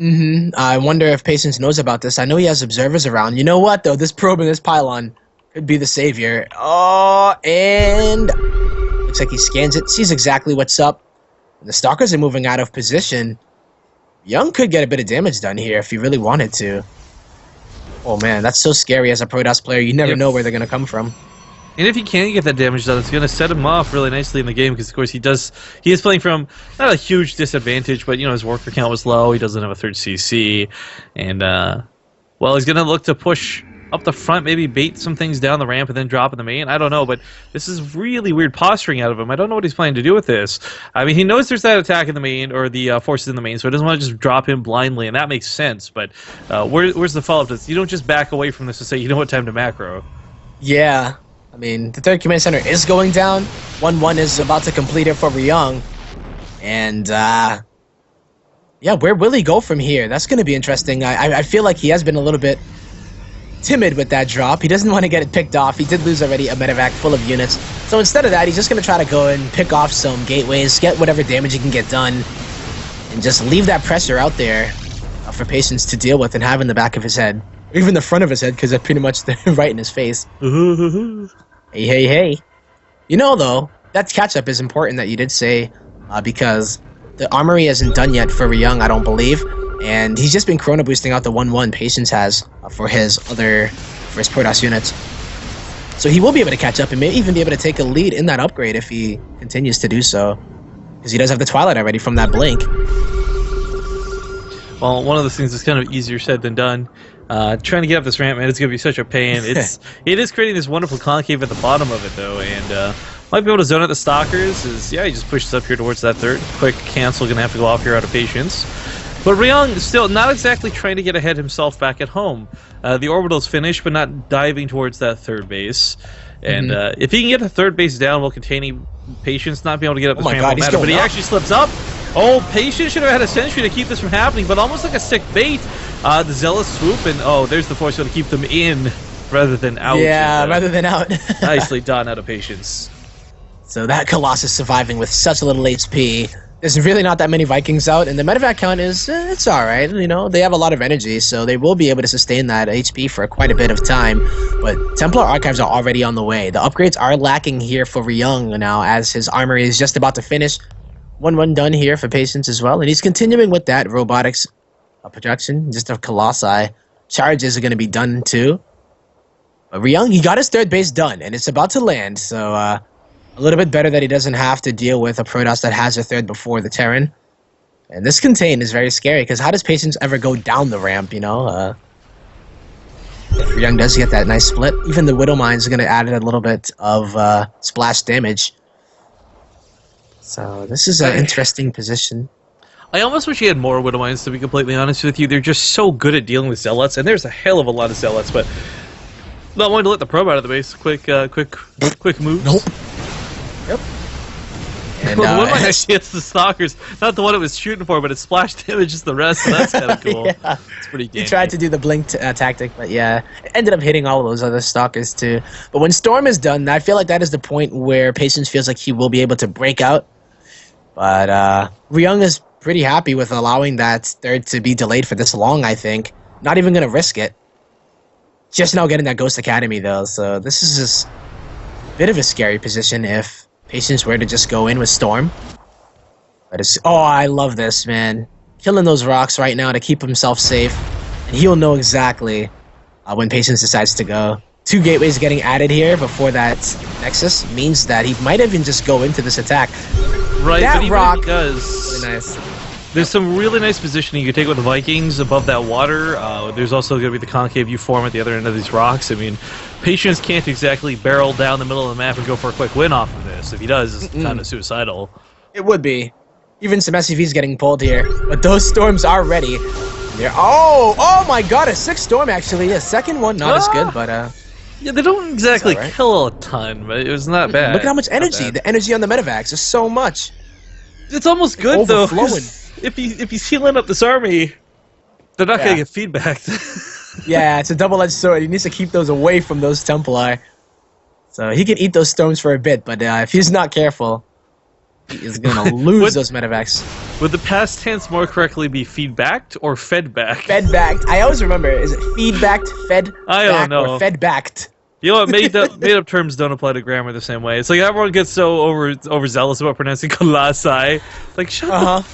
I wonder if Patience knows about this. I know he has observers around. You know what, though? This probe and this pylon could be the savior. Oh, and looks like he scans it, sees exactly what's up. The stalkers are moving out of position. Ryung could get a bit of damage done here if he really wanted to. Oh, man, that's so scary as a Protoss player. You never know where they're going to come from. And if he can get that damage done, it's going to set him off really nicely in the game because, of course, he is playing from not a huge disadvantage, but, you know, his worker count was low. He doesn't have a 3rd CC. And, well, he's going to look to push up the front, maybe bait some things down the ramp and then drop in the main. I don't know, but this is really weird posturing out of him. I don't know what he's planning to do with this. I mean, he knows there's that attack in the main, or the forces in the main, so he doesn't want to just drop in blindly, and that makes sense. But where's the follow-up to this? You don't just back away from this to say, you know what, time to macro. Yeah. I mean, the 3rd Command Center is going down. 1-1 is about to complete it for Ryung. And, yeah, where will he go from here? That's going to be interesting. I feel like he has been a little bit timid with that drop. He doesn't want to get it picked off. He did lose already a medevac full of units. So instead of that, he's just going to try to go and pick off some gateways, get whatever damage he can get done, and just leave that pressure out there for Patience to deal with and have in the back of his head. Even the front of his head, because they're pretty much right in his face. Hey. You know, though, that catch-up is important that you did say, because the armory isn't done yet for Ryung, I don't believe, and he's just been chrono boosting out the 1-1 Patience has for his Protoss units. So he will be able to catch up and may even be able to take a lead in that upgrade if he continues to do so. Because he does have the Twilight already from that blink. Well, one of those things is kind of easier said than done. Trying to get up this ramp, man, it's going to be such a pain. It is creating this wonderful concave at the bottom of it, though, and might be able to zone out the Stalkers. Yeah, he just pushes up here towards that third. Quick cancel, going to have to go off here out of patience. But Ryung still not exactly trying to get ahead himself back at home. The orbital's finished, but not diving towards that third base. And if he can get the third base down while containing Patience, not being able to get up this ramp won't matter, but he actually slips up. Oh, Patience should have had a sentry to keep this from happening, but almost like a sick bait. The Zealous swoop, and oh, there's the force to keep them in rather than out. Yeah, rather than out. Nicely done out of Patience. So that Colossus surviving with such a little HP. There's really not that many Vikings out, and the medevac count is, it's alright, you know, they have a lot of energy, so they will be able to sustain that HP for quite a bit of time, but Templar Archives are already on the way. The upgrades are lacking here for Ryung now, as his armory is just about to finish. One run done here for Patience as well, and he's continuing with that robotics projection, just a Colossi. Charges are going to be done too. But Ryung, he got his third base done, and it's about to land, so, a little bit better that he doesn't have to deal with a Protoss that has a third before the Terran. And this contain is very scary, because how does Patience ever go down the ramp, you know? Ryung does get that nice split. Even the Widow Mines are going to add a little bit of splash damage. So this is an interesting position. I almost wish he had more Widow Mines, to be completely honest with you. They're just so good at dealing with Zealots, and there's a hell of a lot of Zealots, but not wanting to let the probe out of the base. Quick moves. Nope. Yep. And, well, the one actually hits the Stalkers, not the one it was shooting for, but it splash damages the rest, so that's kind of cool. Yeah. It's pretty dandy. He tried to do the blink tactic, but yeah, it ended up hitting all of those other Stalkers too. But when Storm is done, I feel like that is the point where Patience feels like he will be able to break out. But Ryung is pretty happy with allowing that third to be delayed for this long, I think. Not even going to risk it. Just now getting that Ghost Academy, though, so this is just a bit of a scary position if Patience were to just go in with Storm. But it's, oh, I love this, man. Killing those rocks right now to keep himself safe. And he'll know exactly when Patience decides to go. 2 gateways getting added here before that Nexus means that he might even just go into this attack. Right, that but he rock really does. Really nice. There's some really nice positioning you can take with the Vikings above that water. There's also going to be the concave view form at the other end of these rocks. I mean, Patience can't exactly barrel down the middle of the map and go for a quick win off of this. If he does, it's kind of suicidal. It would be. Even some SCVs getting pulled here. But those storms are ready. They're, oh my god, a 6th storm actually. A second one, not as good, but yeah, they don't exactly right. kill a ton, but it was not bad. Look at how much energy. The energy on the medevacs is so much. It's almost good though. Overflowing. If he's healing up this army, they're not gonna get feedback. Yeah, it's a double-edged sword. He needs to keep those away from those Templar. So he can eat those storms for a bit, but if he's not careful, he is gonna lose those medevacs. Would the past tense more correctly be feedbacked or fed-backed? Fed-backed. I always remember, is it feed-backed, I don't know. or fed-backed? You know what? Made-up terms don't apply to grammar the same way. It's like everyone gets so overzealous about pronouncing Colossi. Like, shut up.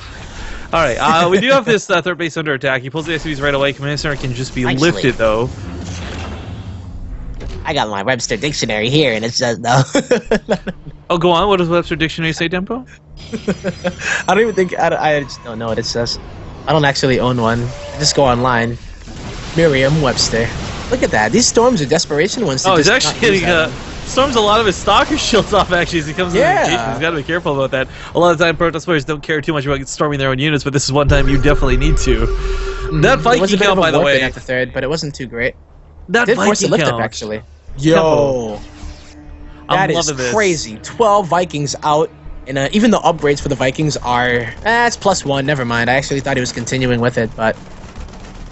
Alright, we do have this third base under attack. He pulls the SCVs right away. Command Center can just be lifted, though. I got my Webster Dictionary here, and it says no. Oh, go on. What does Webster Dictionary say, Dempo? I don't even think... I just don't know what it says. I don't actually own one. I just go online. Merriam-Webster. Look at that. These storms are desperation ones. Oh, he's actually getting... Storms a lot of his Stalker shields off, actually, as he comes into the engagement. He's got to be careful about that. A lot of the time, Protoss players don't care too much about storming their own units, but this is one time you definitely need to. That Viking count, by the way... at the third, but it wasn't too great. That did force a Viking lift count. Up, actually. Yo! That is crazy. 12 Vikings out, and even the upgrades for the Vikings are... it's +1, never mind. I actually thought he was continuing with it, but...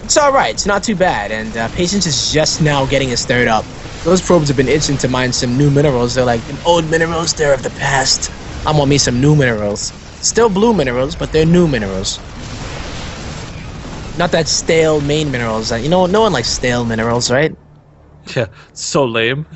It's alright, it's not too bad, and Patience is just now getting his third up. Those probes have been itching to mine some new minerals. They're like, an old minerals, they're of the past. I want me some new minerals. Still blue minerals, but they're new minerals. Not that stale main minerals. You know, no one likes stale minerals, right? Yeah, so lame.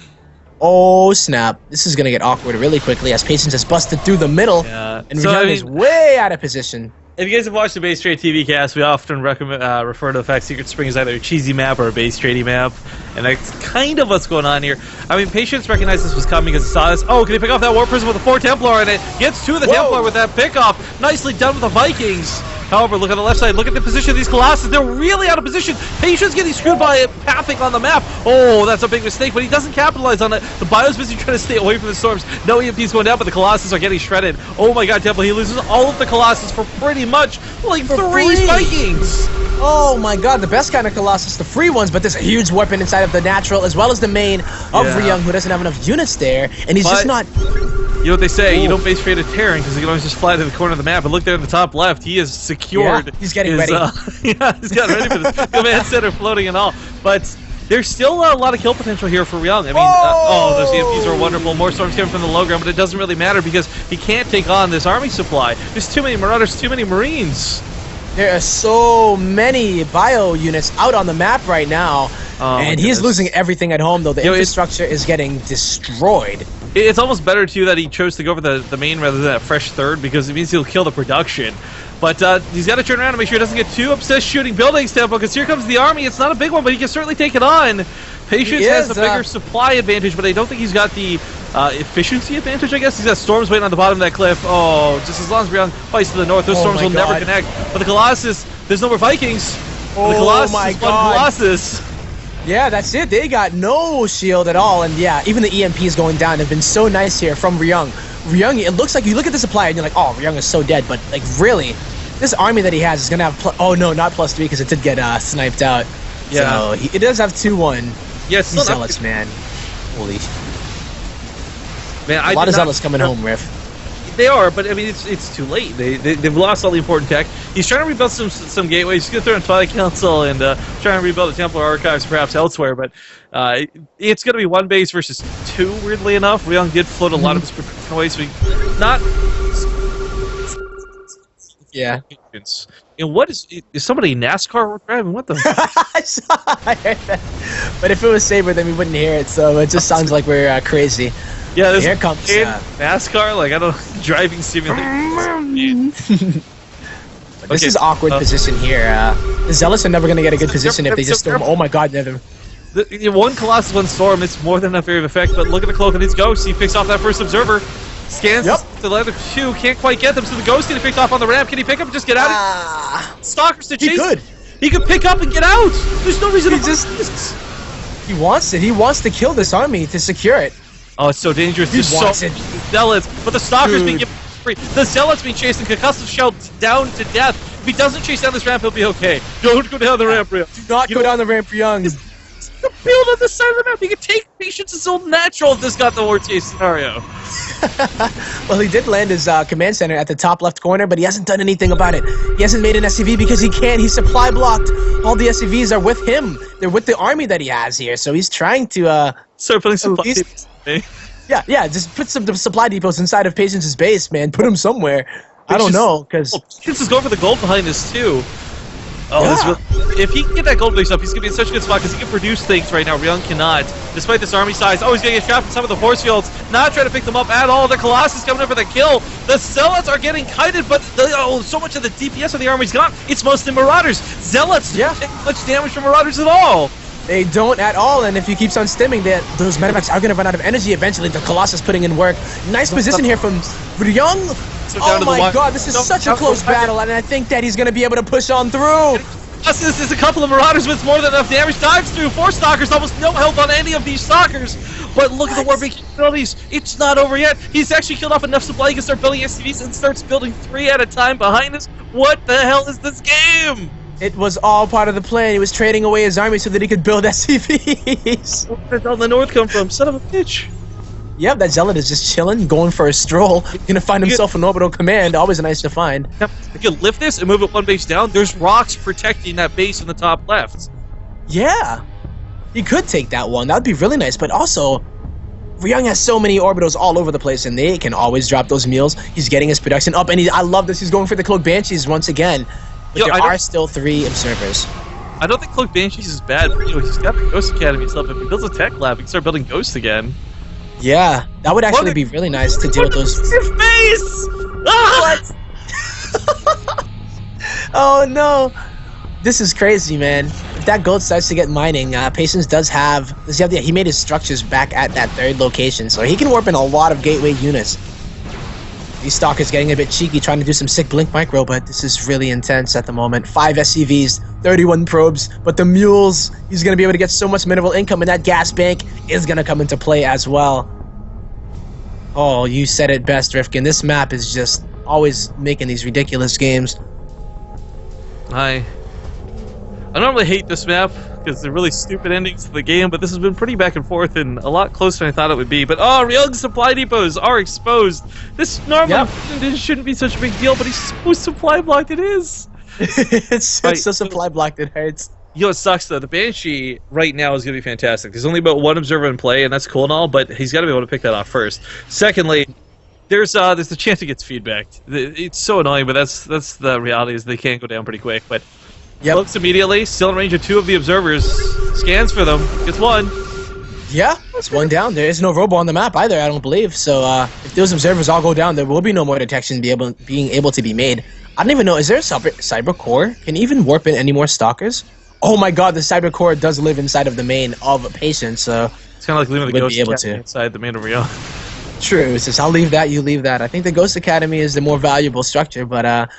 Oh, snap. This is going to get awkward really quickly as Patience has busted through the middle. Yeah. And Ryung is way out of position. If you guys have watched the Base Trade TV cast, we often recommend refer to the fact Secret Spring is either a cheesy map or a base trading map, and that's kind of what's going on here. I mean, Patience recognized this was coming because he saw this. Oh, can he pick off that War Prism with a 4 Templar, and it gets to the Templar with that pickoff. Nicely done with the Vikings. However, look on the left side. Look at the position of these Colossus. They're really out of position. Patience getting screwed by it, pathing on the map. Oh, that's a big mistake, but he doesn't capitalize on it. The Bio's busy trying to stay away from the storms. No EMP's going down, but the Colossus are getting shredded. Oh my god, Temple, he loses all of the Colossus for pretty much like three Vikings. Oh my god, the best kind of Colossus, the free ones, but there's a huge weapon inside of the natural as well as the main of Ryung, who doesn't have enough units there, and he's just not... You know what they say, you don't base trade a Terran because he can always just fly to the corner of the map. And look there in the top left, he is secured. Yeah, he's getting ready. Yeah, he's got ready for this. Command center floating and all. But there's still a lot of kill potential here for Ryung. I mean, those EMPs are wonderful. More storms coming from the low ground, but it doesn't really matter because he can't take on this army supply. There's too many Marauders, too many Marines. There are so many bio units out on the map right now, and he's losing everything at home, though. The infrastructure is getting destroyed. It's almost better, too, that he chose to go for the main rather than a fresh third, because it means he'll kill the production. But he's got to turn around and make sure he doesn't get too obsessed shooting buildings, Tempo, because here comes the army. It's not a big one, but he can certainly take it on. Patience has a bigger supply advantage, but I don't think he's got the efficiency advantage, I guess. He's got storms waiting on the bottom of that cliff. Oh, just as long as Ryung fights to the north, those storms will never connect. But the Colossus, there's no more Vikings. The Colossus is one Colossus. Yeah, that's it. They got no shield at all, and yeah, even the EMPs going down have been so nice here from Ryung. Ryung, it looks like you look at the supply and you're like, oh, Ryung is so dead, but like really, this army that he has is gonna have oh no, not +3 because it did get sniped out. Yeah, so it does have 2-1. Yes, yeah, Zealots, man. Holy. Man, a lot of Zealots coming home, Riff. They are, but I mean, it's too late. They've lost all the important tech. He's trying to rebuild some gateways. He's going to throw in Twilight Council and trying to rebuild the Templar Archives perhaps elsewhere, but it's going to be 1 base versus 2, weirdly enough. Ryung did float a lot of his production away, so he not... Yeah. And what is somebody NASCAR driving? What the? I heard that. But if it was Saber, then we wouldn't hear it. So it just sounds like we're crazy. Yeah, here comes NASCAR. Like I don't know, driving simulator. This is awkward position here. The Zealots are never gonna get a good position if they just storm. Oh my God, Nevin. One Colossus, one Storm. It's more than enough area of effect. But look at the cloak of these ghosts. He picks off that first observer. Scans to the other 2, can't quite get them, so the ghost getting picked off on the ramp. Can he pick up and just get out? Stalkers to chase. He could pick up and get out. There's no reason He wants it. He wants to kill this army to secure it. Oh, it's so dangerous. There's so many Zealots, but the Stalkers being given free. The Zealots being chased and concussive shelled down to death. If he doesn't chase down this ramp, he'll be okay. Don't go down the ramp, Ryung. Do not go down the ramp, Ryung. The build on the side of the map. He could take Patience's old natural if this got the worst case scenario. Well, he did land his command center at the top left corner, but he hasn't done anything about it. He hasn't made an SCV because he can't. He's supply blocked. All the SCVs are with him. They're with the army that he has here, so he's trying to start putting supply depots. Yeah, just put some supply depots inside of Patience's base, man. Put them somewhere. I don't know, because Patience is going for the gold behind this too. Oh, if he can get that gold base up, he's going to be in such a good spot because he can produce things right now. Ryung cannot. Despite this army size, he's going to get trapped in some of the force fields. Not trying to pick them up at all. The Colossus coming in for the kill. The Zealots are getting kited, but so much of the DPS of the army's gone. It's mostly Marauders. Zealots don't take much damage from Marauders at all. They don't at all, and if he keeps on stimming, those medevacs are going to run out of energy eventually. The Colossus putting in work. Nice position here from Ryung. Oh my God, this is such a close battle, and I think that he's going to be able to push on through. This is a couple of Marauders with more than enough damage. Dives through 4 Stalkers, almost no health on any of these Stalkers. But look at the Warbeak capabilities. It's not over yet. He's actually killed off enough supply. He can start building SCVs and starts building 3 at a time behind us. What the hell is this game? It was all part of the plan. He was trading away his army so that he could build SCVs. Where did all the north come from? Son of a bitch. Yep, that Zealot is just chilling, going for a stroll. Gonna find himself an orbital command. Always nice to find. Yep. If you lift this and move it 1 base down, there's rocks protecting that base in the top left. Yeah. He could take that one. That would be really nice. But also, Ryung has so many orbitals all over the place, and they can always drop those meals. He's getting his production up, and I love this. He's going for the Cloak Banshees once again. But there are still 3 observers. I don't think Cloak Banshees is bad, but he's got the Ghost Academy stuff. If he builds a tech lab, he can start building ghosts again. Yeah, that would actually be really nice to deal with those. Your face! What? Oh no! This is crazy, man. If that gold starts to get mining, Patience does have... he made his structures back at that third location, so he can warp in a lot of gateway units. These Stalkers getting a bit cheeky, trying to do some sick blink micro, but this is really intense at the moment. 5 SCVs, 31 probes, but the mules, he's going to be able to get so much mineral income, and that gas bank is going to come into play as well. Oh, you said it best, Rifkin. This map is just always making these ridiculous games. I normally hate this map because they're really stupid endings to the game, but this has been pretty back and forth and a lot closer than I thought it would be. But Ryung's supply depots are exposed. This normally shouldn't be such a big deal, but he's so supply blocked it is. It's so supply blocked it hurts. You know what sucks though? The Banshee right now is going to be fantastic. There's only about 1 observer in play, and that's cool and all, but he's got to be able to pick that off first. Secondly, there's the chance it gets feedback. It's so annoying, but that's the reality is they can go down pretty quick. But looks immediately, still in range of 2 of the observers, scans for them, gets 1. Yeah, it's 1 down. There is no robo on the map either, I don't believe. So if those observers all go down, there will be no more detection being able to be made. I don't even know, is there a cyber core? Can you even warp in any more stalkers? Oh my god, the cyber core does live inside of the main of Patience, so it's kind of like leaving the Ghost Academy inside the main of Ryung. True, so I'll leave that, you leave that. I think the Ghost Academy is the more valuable structure, but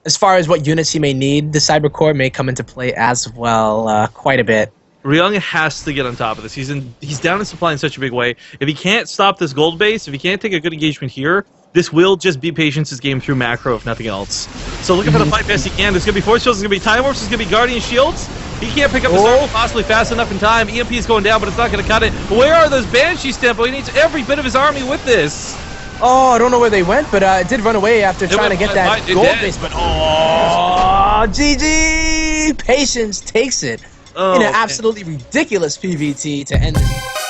as far as what units he may need, the cyber core may come into play as well, quite a bit. Ryung has to get on top of this. He's down in supply in such a big way. If he can't stop this gold base, if he can't take a good engagement here, this will just be Patience's game through macro, if nothing else. So looking for the fight best he can. There's going to be Force Shields, there's going to be Time Warps, there's going to be Guardian Shields. He can't pick up his armor possibly fast enough in time. EMP is going down, but it's not going to cut it. Where are those Banshees, Tempo? He needs every bit of his army with this. Oh, I don't know where they went, but it did run away after trying to get that gold base. But GG! Patience takes it in an absolutely ridiculous PVT to end this.